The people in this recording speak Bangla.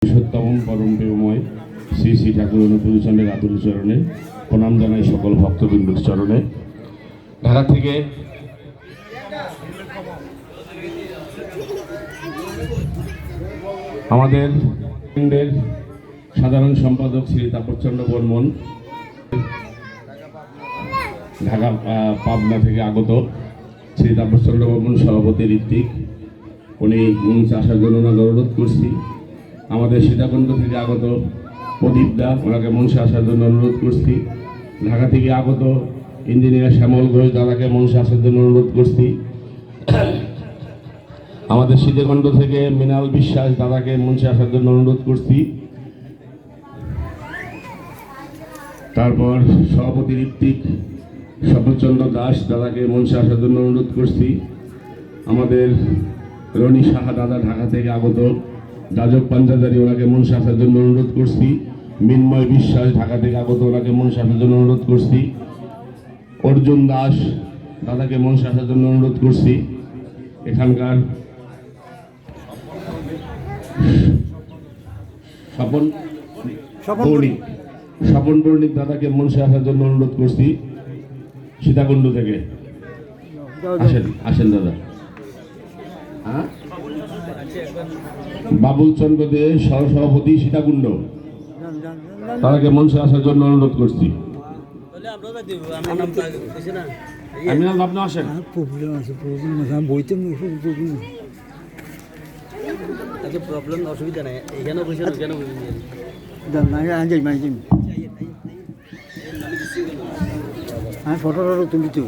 সত্যম পরম প্রেমময় শ্রী শ্রী ঠাকুর অনুকূলচন্দ্রের আতুল চরণে প্রণাম জানাই সকল ভক্তবৃন্দর চরণে। ঢাকা থেকে আমাদের সাধারণ সম্পাদক শ্রী তাপসচন্দ্র বর্মন, ঢাকা পাবনা থেকে আগত শ্রী তাপসচন্দ্র বর্মন সভাপতি ঋত্বিক, উনি মঞ্চে আসার জন্য অনুরোধ করছি। আমাদের সীতাকুণ্ড থেকে আগত প্রদীপ দা, ওনাকে মঞ্চে আসার জন্য অনুরোধ করছি। ঢাকা থেকে আগত ইঞ্জিনিয়ার শ্যামল ঘোষ দাদাকে মঞ্চে আসার জন্য অনুরোধ করছি। আমাদের সীতাকুণ্ড থেকে মৃণাল বিশ্বাস দাদাকে মঞ্চে আসার জন্য অনুরোধ করছি। তারপর সভাপতি ঋত্বিক শরৎচন্দ্র দাস দাদাকে মঞ্চে আসার জন্য অনুরোধ করছি। আমাদের রনি সাহা দাদা ঢাকা থেকে আগত যাজক পাঞ্জাদারি, ওনাকে মঞ্চে আসার জন্য অনুরোধ করছি। মিন্ময় বিশ্বাস ঢাকা থেকে আগত, ওনাকে মঞ্চে আসার জন্য অনুরোধ করছি। অর্জুন দাস দাদাকে মঞ্চে আসার জন্য অনুরোধ করছি। এখানকার স্বপন বণিক দাদাকে মঞ্চে আসার জন্য অনুরোধ করছি সীতাকুণ্ড থেকে। আসেন দাদা। হ্যাঁ, বাবুল চন্দ্র দে সহসভাপতি সীতাকুণ্ড, তাদেরকে মঞ্চে আসার জন্য অনুরোধ করছি। আপনি আসেন। প্রবলেম অসুবিধা নাই, এখানে বসে কেন আমি ফটো তুলি তো।